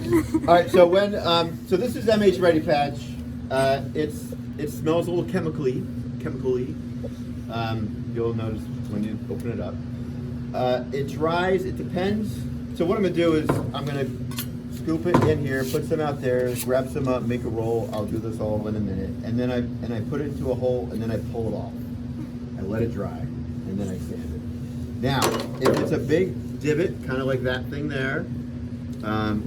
All right, so when so this is MH Ready Patch. It smells a little chemically. You'll notice when you open it up. It dries. It depends. So what I'm gonna do is I'm gonna scoop it in here, put some out there, grab some up, make a roll. I'll do this all in a minute, and then I put it into a hole, and then I pull it off. I let it dry, and then I sand it. Now, if it's a big divot, kind of like that thing there,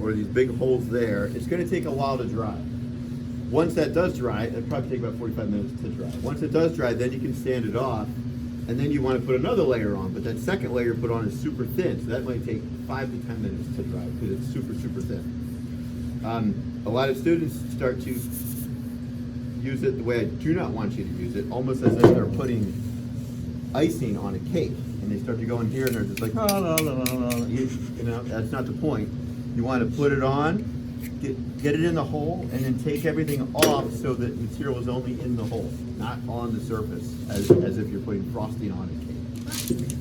or these big holes there, it's going to take a while to dry. Once that does dry, it'll probably take about 45 minutes to dry. Once it does dry, then you can sand it off, and then you want to put another layer on, but that second layer put on is super thin, so that might take 5 to 10 minutes to dry because it's super, super thin. A lot of students start to use it the way I do not want you to use it, almost as if they're putting icing on a cake, and they start to go in here and they're just like, oh, la, la, la, la. You know, that's not the point. You want to put it on, get it in the hole, and then take everything off so that material is only in the hole, not on the surface, as if you're putting frosting on a cake.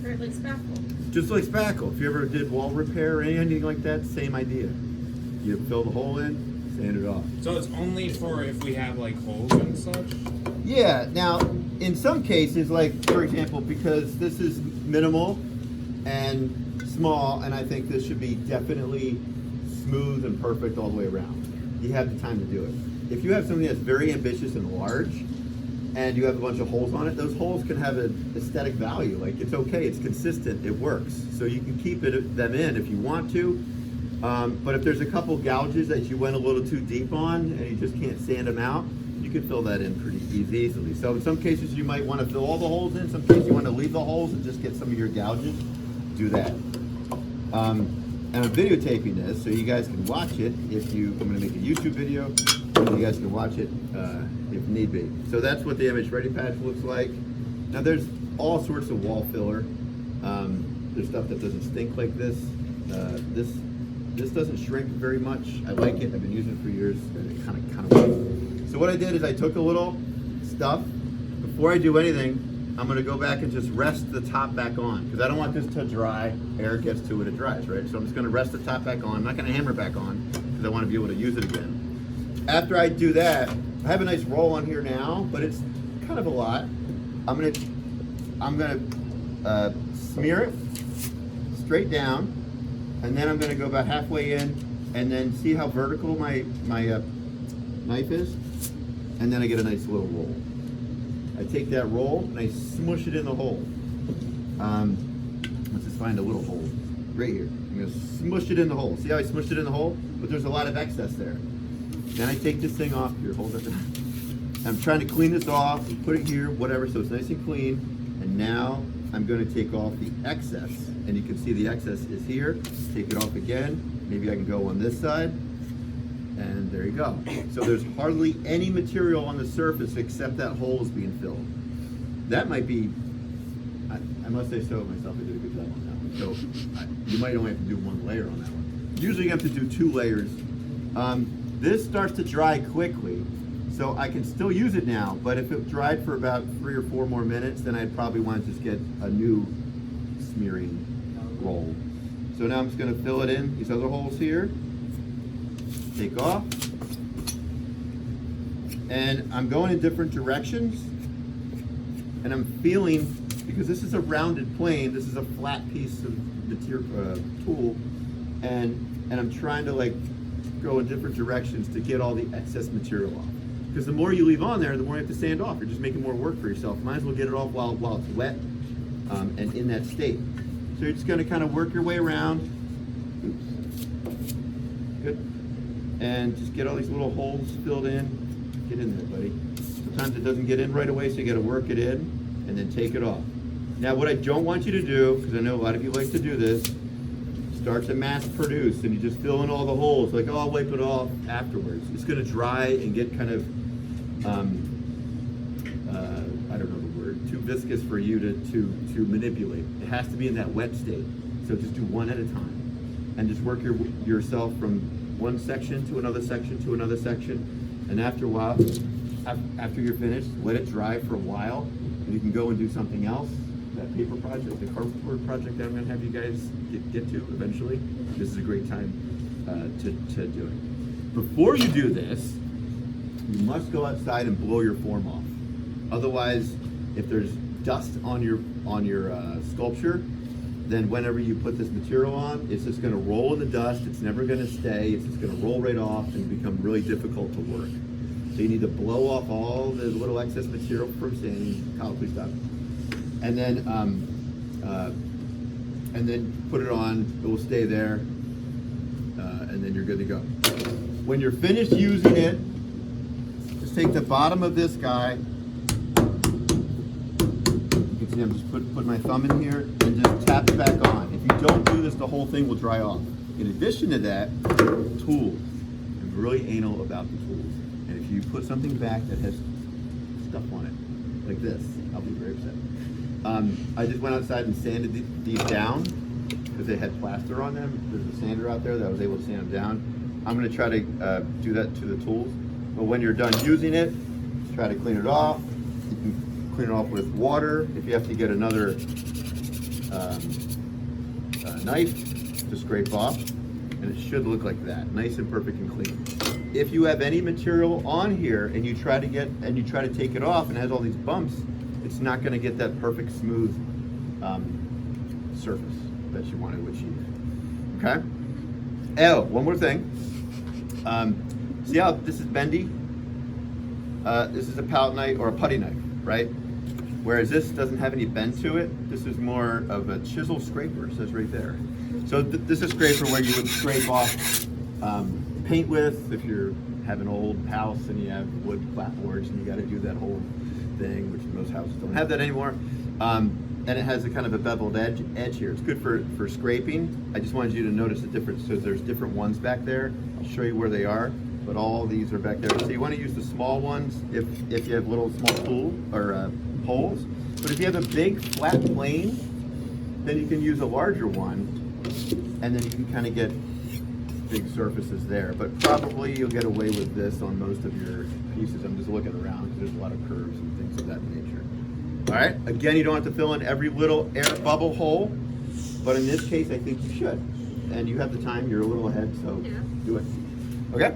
Or like spackle. Just like spackle. If you ever did wall repair or anything like that, same idea. You fill the hole in, sand it off. So it's only for if we have like holes and such? Yeah, now in some cases, like for example, because this is minimal and small, and I think this should be definitely smooth and perfect all the way around. You have the time to do it. If you have something that's very ambitious and large, and you have a bunch of holes on it, those holes can have an aesthetic value. Like it's okay, it's consistent, it works. So you can keep them in if you want to. But if there's a couple gouges that you went a little too deep on and you just can't sand them out, you can fill that in pretty easily. So in some cases you might want to fill all the holes in, some cases you want to leave the holes and just get some of your gouges, do that. And I'm videotaping this so you guys can watch it I'm going to make a YouTube video and you guys can watch it if need be. So that's what the MH Ready Patch looks like. Now there's all sorts of wall filler. There's stuff that doesn't stink like this. This doesn't shrink very much. I like it. I've been using it for years, and it kind of works. So what I did is I took a little stuff. Before I do anything, I'm going to go back and just rest the top back on because I don't want this to dry. Air gets to it, it dries, right? So I'm just going to rest the top back on. I'm not going to hammer it back on because I want to be able to use it again. After I do that, I have a nice roll on here now, but it's kind of a lot. I'm gonna smear it straight down. And then I'm going to go about halfway in, and then see how vertical my knife is, and then I get a nice little roll. I take that roll and I smush it in the hole. Let's just find a little hole right here. I'm going to smush it in the hole. See how I smushed it in the hole? But there's a lot of excess there. Then I take this thing off. Here, hold it. I'm trying to clean this off, put it here, whatever, so it's nice and clean. And now I'm going to take off the excess. And you can see the excess is here. Take it off again. Maybe I can go on this side. And there you go. So there's hardly any material on the surface except that hole is being filled. That might be, I must say so myself, I did a good job on that one. So you might only have to do one layer on that one. Usually you have to do 2 layers. This starts to dry quickly. So I can still use it now, but if it dried for about 3 or 4 more minutes, then I'd probably want to just get a new smearing roll. So now I'm just going to fill it in these other holes here, take off, and I'm going in different directions, and I'm feeling, because this is a rounded plane, this is a flat piece of material, tool, and I'm trying to like go in different directions to get all the excess material off. Because the more you leave on there, the more you have to sand off. You're just making more work for yourself. Might as well get it off while it's wet and in that state. So you're just going to kind of work your way around. Oops. Good. And just get all these little holes filled in. Get in there, buddy. Sometimes it doesn't get in right away, so you got to work it in and then take it off. Now, what I don't want you to do, because I know a lot of you like to do this, start to mass produce and you just fill in all the holes. Like, oh, I'll wipe it off afterwards. It's going to dry and get kind of I don't know the word, too viscous for you to manipulate. It has to be in that wet state. So just do one at a time. And just work yourself from one section to another section to another section. And after a while, after you're finished, let it dry for a while. And you can go and do something else. That paper project, the cardboard project that I'm going to have you guys get to eventually. This is a great time to do it. Before you do this, you must go outside and blow your form off. Otherwise, if there's dust on your sculpture, then whenever you put this material on, it's just going to roll in the dust. It's never going to stay. It's just going to roll right off and become really difficult to work. So you need to blow off all the little excess material from sanding, Kyle, please stop. And then put it on. It will stay there, and then you're good to go. When you're finished using it, just take the bottom of this guy. You can see I'm just put my thumb in here and just tap it back on. If you don't do this, the whole thing will dry off. In addition to that, tools. I'm really anal about the tools. And if you put something back that has stuff on it, like this, I'll be very upset. I just went outside and sanded these down because they had plaster on them. There's a sander out there that I was able to sand them down. I'm going to try to do that to the tools. But when you're done using it, try to clean it off. You can clean it off with water. If you have to get another knife to scrape off, and it should look like that, nice and perfect and clean. If you have any material on here and you try to take it off and it has all these bumps, it's not going to get that perfect smooth surface that you want to achieve. Okay. Oh, one more thing. See how this is bendy? This is a palette knife or a putty knife, right? Whereas this doesn't have any bend to it. This is more of a chisel scraper, it says right there. So this is a scraper where you would scrape off paint with if you have an old house and you have wood clapboards and you got to do that whole thing, which most houses don't have that anymore. And it has a kind of a beveled edge here. It's good for scraping. I just wanted you to notice the difference. So there's different ones back there. I'll show you where they are, but all these are back there. So you want to use the small ones if you have little small tool or holes. But if you have a big flat plane, then you can use a larger one, and then you can kind of get big surfaces there. But probably you'll get away with this on most of your pieces. I'm just looking around because there's a lot of curves and things of that nature. All right, again, you don't have to fill in every little air bubble hole, but in this case, I think you should. And you have the time, you're a little ahead, so do it. Okay?